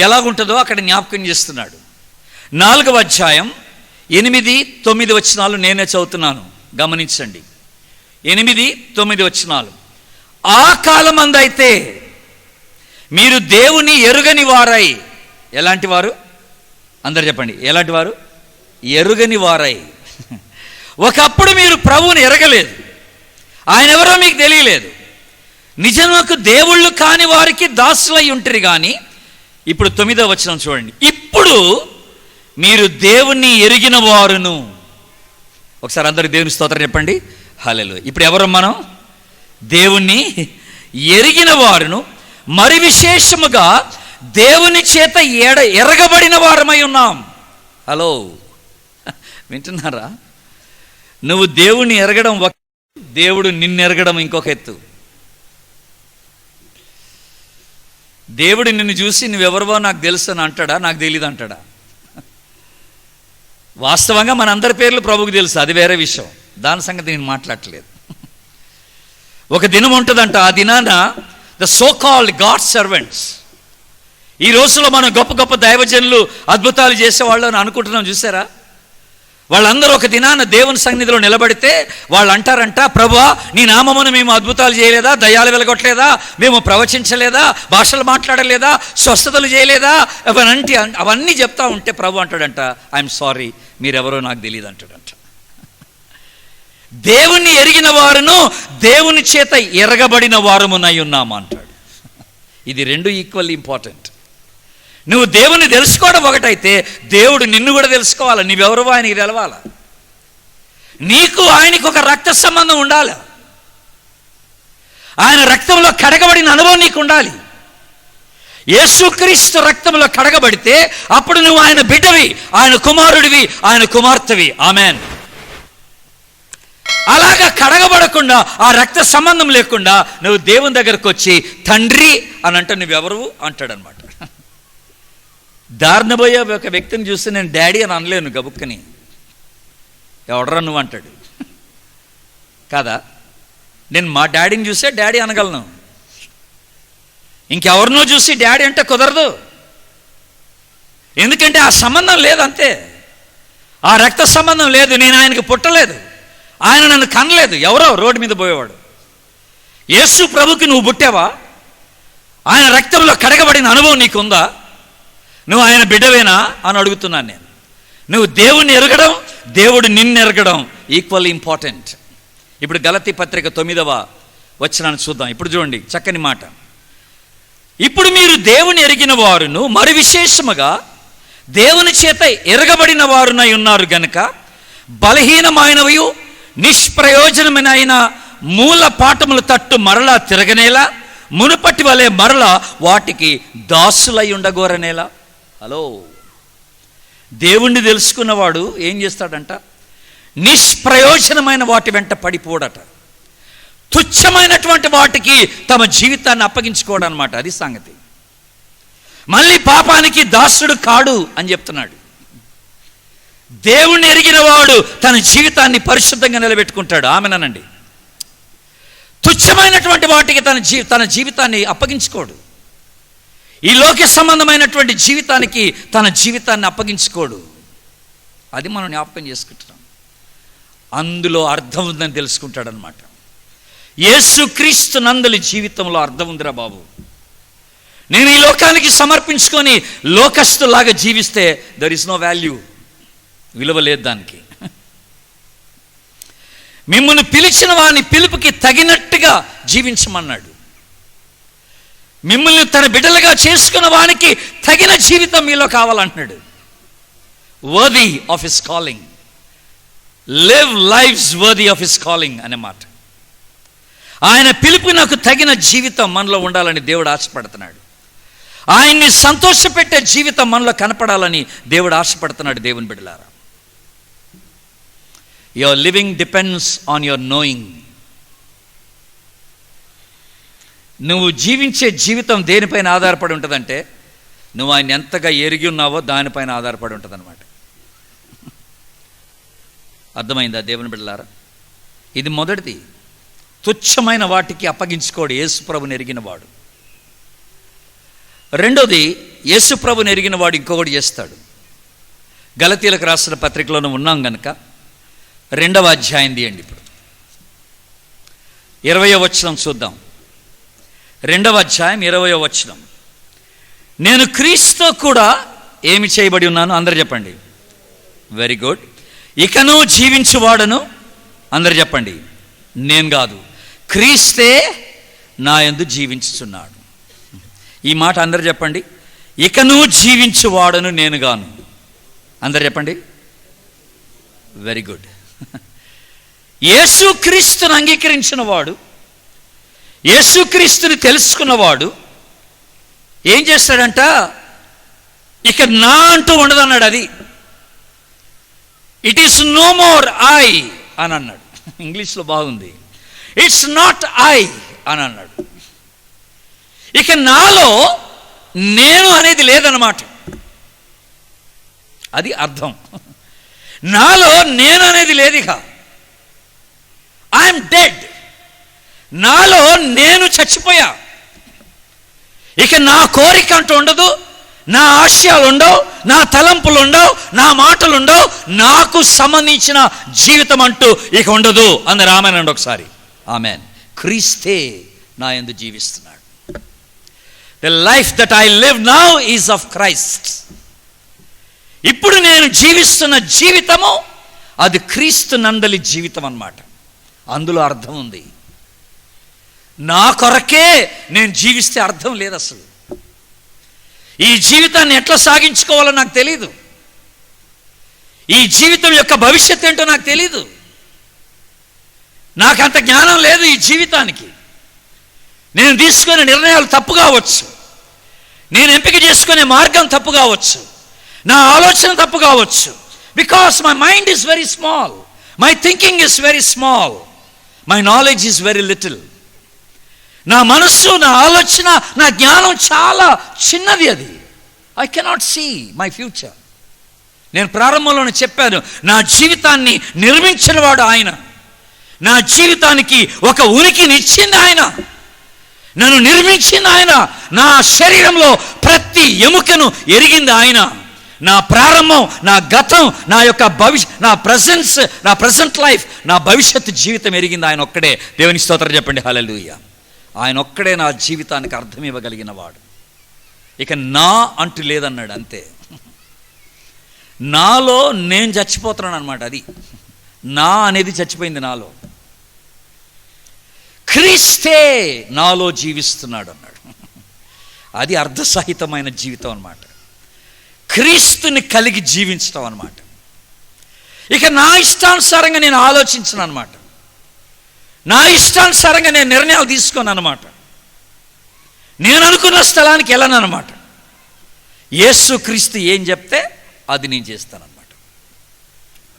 [SPEAKER 1] ఎలాగుంటుందో అక్కడ జ్ఞాపకం చేస్తున్నాడు. 4వ అధ్యాయం 8, 9 వచనాలు నేనే చదువుతున్నాను, గమనించండి. 8, 9 వచనాలు. ఆ కాలమందైతే మీరు దేవుని ఎరుగని వారై. ఎలాంటి వారు? అందరు చెప్పండి, ఎలాంటి వారు? ఎరుగని వారై. ఒకప్పుడు మీరు ప్రభువుని ఎరగలేదు, ఆయన ఎవరో మీకు తెలియలేదు, నిజముకు దేవుళ్ళు కాని వారికి దాసులై ఉంటారు. కానీ ఇప్పుడు 9వ వచనం చూడండి. ఇప్పుడు మీరు దేవుణ్ణి ఎరిగిన వారును. ఒకసారి అందరికి దేవుని స్తోత్రం చెప్పండి, హల్లెలూయా. ఇప్పుడు ఎవరు మనం? దేవుణ్ణి ఎరిగిన వారును, మరి విశేషముగా దేవుని చేత ఎరగబడిన వారమై ఉన్నాం. హలో, వింటున్నారా? నువ్వు దేవుణ్ణి ఎరగడం ఒక, దేవుడు నిన్ను ఎరగడం ఇంకొక ఎత్తు. దేవుడు నిన్ను చూసి నువ్వెవరివో నాకు తెలుసు అని అంటాడా? నాకు తెలియదు అంటాడా? వాస్తవంగా మనందరి పేర్లు ప్రభువుకి తెలుసు, అది వేరే విషయం, దాని సంగతి నేను మాట్లాడట్లేదు. ఒక దినం ఉంటుందంట, ఆ దినాన the so called God servants, ఈ రోజులో మనం గొప్ప గొప్ప దైవజనులు అద్భుతాలు చేసేవాళ్ళు అని అనుకుంటున్నాం, చూసారా? వాళ్ళందరూ ఒక దినాన దేవుని సన్నిధిలో నిలబడితే వాళ్ళు అంటారంట, ప్రభువా నీ నామమును మేము అద్భుతాలు చేయలేదా, దయ్యాలు వెలగొట్టలేదా, మేము ప్రవచించలేదా, భాషలు మాట్లాడలేదా, స్వస్థతలు చేయలేదా, అవన్నీ చెప్తా ఉంటే ప్రభు అంటాడంట, ఐఎమ్ సారీ, మీరెవరో నాకు తెలియదు అంటాడంట. దేవుణ్ణి ఎరిగిన వారును దేవుని చేత ఎరగబడిన వారమునై ఉన్నాము అంటాడు. ఇది 2 ఈక్వల్ ఇంపార్టెంట్. నువ్వు దేవుని తెలుసుకోవడం ఒకటైతే దేవుడు నిన్ను కూడా తెలుసుకోవాలి. నువ్వెవరో ఆయనకి తెలవాలా. నీకు ఆయనకు ఒక రక్త సంబంధం ఉండాలి. ఆయన రక్తంలో కడగబడిన అనుభవం నీకు ఉండాలి. యేసుక్రీస్తు రక్తంలో కడగబడితే అప్పుడు నువ్వు ఆయన బిడ్డవి, ఆయన కుమారుడివి, ఆయన కుమార్తెవి. ఆమెన్. అలాగా కడగబడకుండా, ఆ రక్త సంబంధం లేకుండా నువ్వు దేవుని దగ్గరకు వచ్చి తండ్రి అని అంటే నువ్వెవరు అంటాడనమాట. దారిన పోయే ఒక వ్యక్తిని చూస్తే నేను డాడీ అని అనలేను గబుక్కని. ఎవడరా నువ్వు అంటాడు కాదా? నేను మా డాడీని చూసే డాడీ అనగలను, ఇంకెవరినో చూసి డాడీ అంటే కుదరదు. ఎందుకంటే ఆ సంబంధం లేదు, అంతే. ఆ రక్త సంబంధం లేదు. నేను ఆయనకు పుట్టలేదు, ఆయన నన్ను కనలేదు, ఎవరో రోడ్డు మీద పోయేవాడు. యేసు ప్రభుకి నువ్వు పుట్టావా? ఆయన రక్తంలో కడగబడిన అనుభవం నీకుందా? నువ్వు ఆయన బిడ్డవేనా అని అడుగుతున్నాను నేను. నువ్వు దేవుణ్ణి ఎరగడం, దేవుడు నిన్ను ఎరగడం ఈక్వల్ ఇంపార్టెంట్. ఇప్పుడు గలతీ పత్రిక 9వ వచనాన్ని చూద్దాం. ఇప్పుడు చూడండి, చక్కని మాట. ఇప్పుడు మీరు దేవుని ఎరిగిన వారును, మరి విశేషముగా దేవుని చేత ఎరగబడిన వారునై ఉన్నారు గనుక బలహీనమైనవి నిష్ప్రయోజనమైన మూల పాఠముల తట్టు మరలా తిరగనేలా, మునుపటి వలె మరలా వాటికి దాసులై ఉండగోరనేలా. హలో, దేవుణ్ణి తెలుసుకున్నవాడు ఏం చేస్తాడంట? నిష్ప్రయోజనమైన వాటి వెంట పడిపోడట. తుచ్చమైనటువంటి వాటికి తమ జీవితాన్ని అప్పగించుకోవడం అనమాట. అది సంగతి. మళ్ళీ పాపానికి దాసుడు కాడు అని చెప్తున్నాడు. దేవుణ్ణి ఎరిగిన వాడు తన జీవితాన్ని పరిశుద్ధంగా నిలబెట్టుకుంటాడు. ఆమెనండి. తుచ్చమైనటువంటి వాటికి తన జీవితాన్ని అప్పగించుకోడు. ఈ లోక సంబంధమైనటువంటి జీవితానికి తన జీవితాన్ని అప్పగించుకోడు. అది మనం జ్ఞాపకం చేసుకుంటున్నాం. అందులో అర్థం ఉందని తెలుసుకుంటాడు అనమాట. యేసుక్రీస్తు నందలి జీవితంలో అర్థం ఉందిరా బాబు. నేను ఈ లోకానికి సమర్పించుకొని లోకస్తులాగా జీవిస్తే దర్ ఇస్ నో వాల్యూ, విలువ లేదు దానికి. మిమ్మల్ని పిలిచిన వాని పిలుపుకి తగినట్టుగా జీవించమన్నాడు. మిమ్మల్ని తన బిడ్డలుగా చేసుకున్న వానికి తగిన జీవితం మీలో కావాలంటున్నాడు. Worthy of his calling. Live lives worthy of his calling అనే మాట. ఆయన పిలుపునకు తగిన జీవితం మనలో ఉండాలని దేవుడు ఆశపడుతున్నాడు. ఆయన్ని సంతోషపెట్టే జీవితం మనలో కనపడాలని దేవుడు ఆశపడుతున్నాడు. దేవుని బిడ్డలారా, your living depends on your knowing. నువ్వు జీవించే జీవితం దేనిపైన ఆధారపడి ఉంటుందంటే, నువ్వు ఆయన ఎంతగా ఎరిగి ఉన్నావో దానిపైన ఆధారపడి ఉంటుంది అన్నమాట. అర్థమైందా దేవుని బిడ్డలారా? ఇది మొదటిది. తుచ్చమైన వాటికి అప్పగించుకోడు యేసు ప్రభుని ఎరిగిన వాడు. రెండోది, యేసు ప్రభుని ఎరిగిన వాడు ఇంకొకటి చేస్తాడు. గలతీలకు రాసిన పత్రికలోనే ఉన్నాం కనుక 2వ అధ్యాయం తీయండి. ఇప్పుడు 20వ వచనం చూద్దాం. 2వ అధ్యాయం 20వ వచనం. నేను క్రీస్తుతో కూడా ఏమి చేయబడి ఉన్నాను? అందరు చెప్పండి. Very good. ఇకను జీవించువాడను. అందరు చెప్పండి. నేను కాదు, క్రీస్తే నా యందు జీవించుచున్నాడు. ఈ మాట అందరు చెప్పండి. ఇకను జీవించువాడను నేను గాను. అందరు చెప్పండి. Very good. యేసుక్రీస్తుని అంగీకరించిన వాడు, యేసుక్రీస్తుని తెలుసుకున్నవాడు ఏం చేస్తాడంట? ఇక నా అంటూ ఉండదన్నాడు. అది it is no more I అని అన్నాడు. ఇంగ్లీష్లో బాగుంది. ఇట్స్ నాట్ ఐ అని అన్నాడు. ఇక నాలో నేను అనేది లేదన్నమాట. అది అర్థం. నాలో నేను అనేది లేదు. ఇక ఐఎమ్ డెడ్. నాలో నేను చచ్చిపోయా. ఇక నా కోరిక అంటూ ఉండదు, నా ఆశయాలు ఉండవు, నా తలంపులు ఉండవు, నా మాటలు ఉండవు, నాకు సంబంధించిన జీవితం అంటూ ఇక ఉండదు. అందరు ఆమెనండి ఒకసారి. ఆమెన్. క్రీస్తే నా యందు జీవిస్తున్నాడు. The life that I live now is of Christ. ఇప్పుడు నేను జీవిస్తున్న జీవితము అది క్రీస్తు నందలి జీవితం అన్నమాట. అందులో అర్థం ఉంది. నా కొరకే నేను జీవిస్తే అర్థం లేదు అసలు. ఈ జీవితాన్ని ఎట్లా సాగించుకోవాలో నాకు తెలీదు. ఈ జీవితం యొక్క భవిష్యత్తు ఏంటో నాకు తెలీదు. నాకు అంత జ్ఞానం లేదు ఈ జీవితానికి. నేను తీసుకునే నిర్ణయాలు తప్పు కావచ్చు, నేను ఎంపిక చేసుకునే మార్గం తప్పు కావచ్చు, నా ఆలోచన తప్పు కావచ్చు. Because my mind is very small, my thinking is very small, my knowledge is very little. నా మనస్సు, నా ఆలోచన, నా జ్ఞానం చాలా చిన్నది. అది I cannot see my future. నేను ప్రారంభంలోనే చెప్పాను, నా జీవితాన్ని నిర్మించిన వాడు ఆయన. నా జీవితానికి ఒక ఉనికిని ఇచ్చింది ఆయన. నన్ను నిర్మించింది ఆయన. నా శరీరంలో ప్రతి ఎముకను ఎరిగింది ఆయన. నా ప్రారంభం, నా గతం, నా యొక్క నా ప్రజెంట్ లైఫ్, నా భవిష్యత్తు జీవితం ఎరిగింది ఆయన ఒక్కడే. దేవుని స్తోత్రం చెప్పండి. హల్లెలూయా. ఆయన ఒక్కడే నా జీవితానికి అర్థం ఇవ్వగలిగిన వాడు. ఇక నా అంటూ లేదన్నాడు. అంతే. నాలో నేను చచ్చిపోతున్నాను అనమాట. అది నా అనేది చచ్చిపోయింది నాలో. క్రీస్తే నాలో జీవిస్తున్నాడు అన్నాడు. అది అర్ధసహితమైన జీవితం అన్నమాట. క్రీస్తుని కలిగి జీవించటం అన్నమాట. ఇక నా ఇష్టానుసారంగా నేను ఆలోచించను అన్నమాట. నా ఇష్టానుసారంగా నేను నిర్ణయాలు తీసుకోను అన్నమాట. నేను అనుకున్న స్థలానికి వెళ్ళను అన్నమాట. యేసుక్రీస్తు ఏం చెప్తే అది నేను చేస్తానన్నమాట.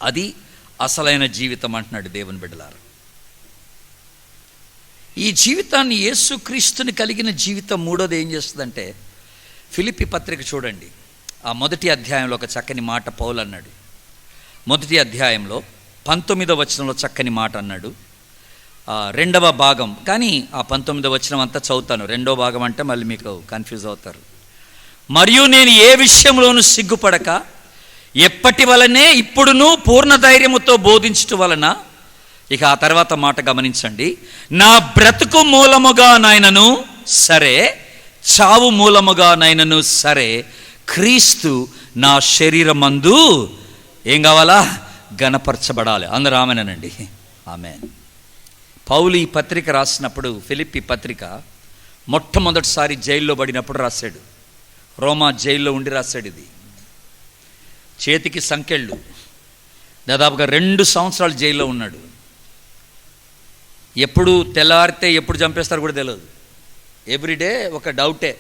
[SPEAKER 1] అది అసలైన జీవితం అంటున్నాడు దేవుని బిడ్డలారా. ఈ జీవితాన్ని, యేసుక్రీస్తుని కలిగిన జీవితం మూడోది ఏం చేస్తుందంటే, ఫిలిప్పీ పత్రిక చూడండి. ఆ 1వ అధ్యాయంలో ఒక చక్కని మాట పౌలు అన్నాడు. 1వ అధ్యాయంలో 19వ వచనంలో చక్కని మాట అన్నాడు. 2వ భాగం, కానీ ఆ 19వ వచనం అంతా చదువుతాను. 2వ భాగం అంటే మళ్ళీ మీకు కన్ఫ్యూజ్ అవుతారు. మరియు నేను ఏ విషయంలోనూ సిగ్గుపడక ఎప్పటి వలనే ఇప్పుడును పూర్ణ ధైర్యముతో బోధించటం వలన, ఇక ఆ తర్వాత మాట గమనించండి, నా బ్రతుకు మూలముగా నైనను సరే, చావు మూలముగా నైనను సరే, క్రీస్తు నా శరీరమందు ఏం కావాలా? గణపరచబడాలి. అందరూ ఆమెనండి. ఆమెన్. పౌలు ఈ పత్రిక రాసినప్పుడు, ఫిలిప్పీ పత్రిక మొట్టమొదటిసారి జైల్లో పడినప్పుడు రాశాడు. రోమా జైల్లో ఉండి రాశాడు. ఇది చేతికి సంకెళ్ళు, దాదాపుగా 2 సంవత్సరాలు జైల్లో ఉన్నాడు. ఎప్పుడు తెల్లారితే ఎప్పుడు చంపేస్తారో కూడా తెలియదు. ఎవ్రీడే ఒక డౌటే,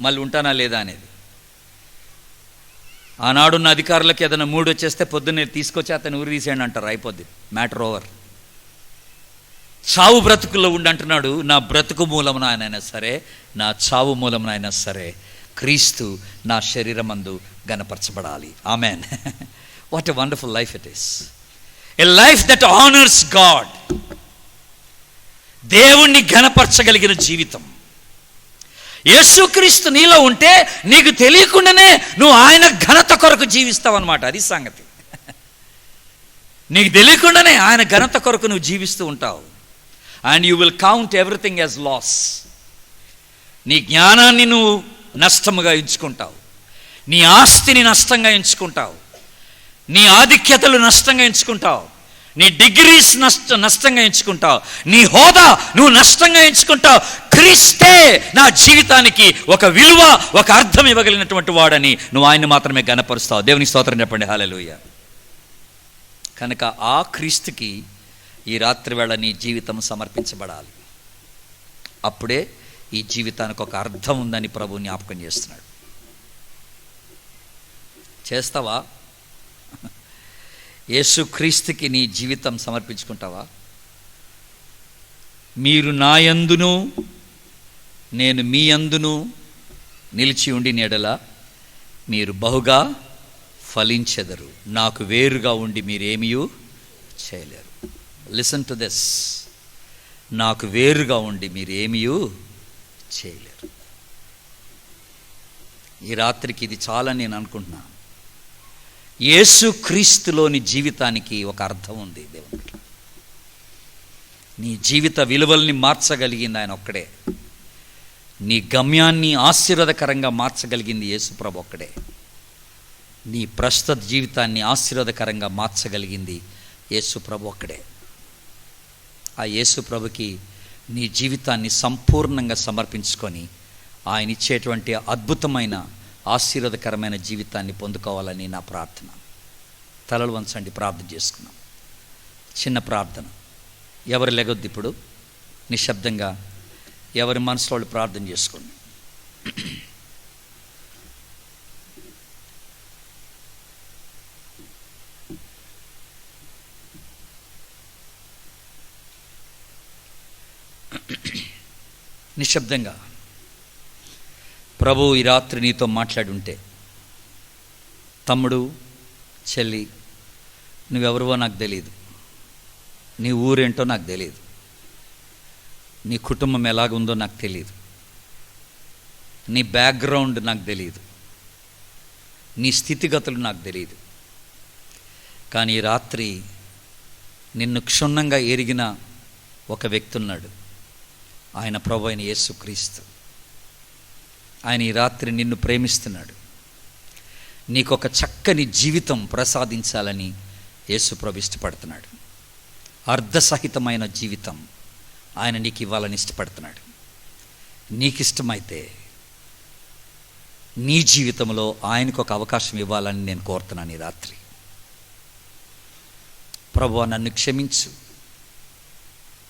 [SPEAKER 1] మళ్ళీ ఉంటానా లేదా అనేది. ఆనాడున్న అధికారులకు ఏదైనా మూడు వచ్చేస్తే పొద్దున్నే తీసుకొచ్చి అతను ఊరి తీసేయండి అంటారు, అయిపోద్ది, మ్యాటర్ ఓవర్. చావు బ్రతుకుల్లో ఉండి అంటున్నాడు, నా బ్రతుకు మూలమున అయినా సరే, నా చావు మూలమున అయినా సరే, క్రీస్తు నా శరీరమందు గణపరచబడాలి. Amen. What a wonderful life it is. A life that honours God. దేవుణ్ణి ఘనపరచగలిగిన జీవితం. యేసుక్రీస్తు నీలో ఉంటే నీకు తెలియకుండానే నువ్వు ఆయన ఘనత కొరకు జీవిస్తావు అన్నమాట. అది సంగతి. నీకు తెలియకుండానే ఆయన ఘనత కొరకు నువ్వు జీవిస్తూ ఉంటావు. And you will count everything as loss. నీ జ్ఞానాన్ని నువ్వు నష్టముగా ఎంచుకుంటావు, నీ ఆస్తిని నష్టంగా ఎంచుకుంటావు, నీ ఆధిక్యతలు నష్టంగా ఎంచుకుంటావు, నీ డిగ్రీస్ నష్టంగా ఎంచుకుంటావు, నీ హోదా నువ్వు నష్టంగా ఎంచుకుంటావు. క్రీస్తే నా జీవితానికి ఒక విలువ, ఒక అర్థం ఇవ్వగలిగినటువంటి వాడని నువ్వు ఆయన మాత్రమే గణపరుస్తావు. దేవుని స్తోత్రం చెప్పండి. హల్లెలూయా. కనుక ఆ క్రీస్తుకి ఈ రాత్రి వేళ నీ జీవితం సమర్పించబడాలి. అప్పుడే ఈ జీవితానికి ఒక అర్థం ఉందని ప్రభువు జ్ఞాపకం చేస్తున్నాడు. చేస్తావా? యేసుక్రీస్తుకి నీ జీవితం సమర్పించుకుంటావా? మీరు నా యందును నేను మీ యందును నిలిచి ఉండి ఎడల మీరు బహుగా ఫలించెదరు. నాకు వేరుగా ఉండి మీరేమీ చేయలేరు. Listen to this. నాకు వేరుగా ఉండి మీరేమీ చేయలేరు. ఈ రాత్రికి ఇది చాలా నేను అనుకుంటున్నాను. యేసుక్రీస్తులోని జీవితానికి ఒక అర్థం ఉంది. దేవుని నీ జీవిత విలువల్ని మార్చగలిగింది ఆయన ఒక్కడే. నీ గమ్యాన్ని ఆశీర్వాదకరంగా మార్చగలిగింది యేసుప్రభు ఒక్కడే. నీ ప్రస్తుత జీవితాన్ని ఆశీర్వాదకరంగా మార్చగలిగింది యేసుప్రభు ఒక్కడే. ఆ యేసుప్రభుకి నీ జీవితాన్ని సంపూర్ణంగా సమర్పించుకొని ఆయన ఇచ్చేటువంటి అద్భుతమైన ఆశీర్వాదకరమైన జీవితాన్ని పొందుకోవాలని నా ప్రార్థన. తలలు వంచండి, ప్రార్థన చేసుకున్నాం. చిన్న ప్రార్థన. ఎవరు లెగొద్దు ఇప్పుడు, నిశ్శబ్దంగా ఎవరి మనసులో వాళ్ళు ప్రార్థన చేసుకోండి. నిశ్శబ్దంగా. ప్రభు ఈ రాత్రి నీతో మాట్లాడి ఉంటే, తమ్ముడు, చెల్లి, నువ్వెవరివో నాకు తెలియదు, నీ ఊరేంటో నాకు తెలియదు, నీ కుటుంబం ఎలాగుందో నాకు తెలియదు, నీ బ్యాక్గ్రౌండ్ నాకు తెలియదు, నీ స్థితిగతులు నాకు తెలియదు. కానీ ఈ రాత్రి నిన్ను క్షుణ్ణంగా ఎరిగిన ఒక వ్యక్తి ఉన్నాడు. ఆయన ప్రభు అయిన యేసుక్రీస్తు. ఆయన ఈ రాత్రి నిన్ను ప్రేమిస్తున్నాడు. నీకు ఒక చక్కని జీవితం ప్రసాదించాలని యేసుప్రభు ఇష్టపడుతున్నాడు. అర్ధసహితమైన జీవితం ఆయన నీకు ఇవ్వాలని ఇష్టపడుతున్నాడు. నీకు ఇష్టమైతే నీ జీవితంలో ఆయనకు ఒక అవకాశం ఇవ్వాలని నేను కోరుతున్నాను ఈ రాత్రి. ప్రభువా, నన్ను క్షమించు,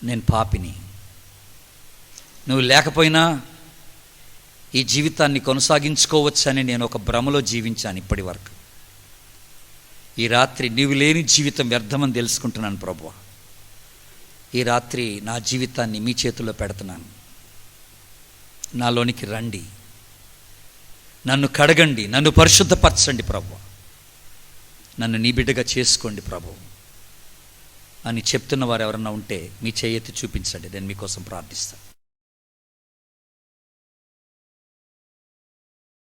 [SPEAKER 1] నేను పాపిని. నువ్వు లేకపోయినా ఈ జీవితాన్ని కొనసాగించుకోవచ్చని నేను ఒక భ్రమలో జీవించాను ఇప్పటి వరకు. ఈ రాత్రి నీవు లేని జీవితం వ్యర్థమని తెలుసుకుంటున్నాను ప్రభువా. ఈ రాత్రి నా జీవితాన్ని మీ చేతుల్లో పెడుతున్నాను. నాలోనికి రండి, నన్ను కడగండి, నన్ను పరిశుద్ధపరచండి ప్రభువా. నన్ను నీ బిడ్డగా చేసుకోండి ప్రభు అని చెప్తున్న వారు ఎవరన్నా ఉంటే మీ చేయెత్తి చూపించండి. నేను మీకోసం ప్రార్థిస్తాను.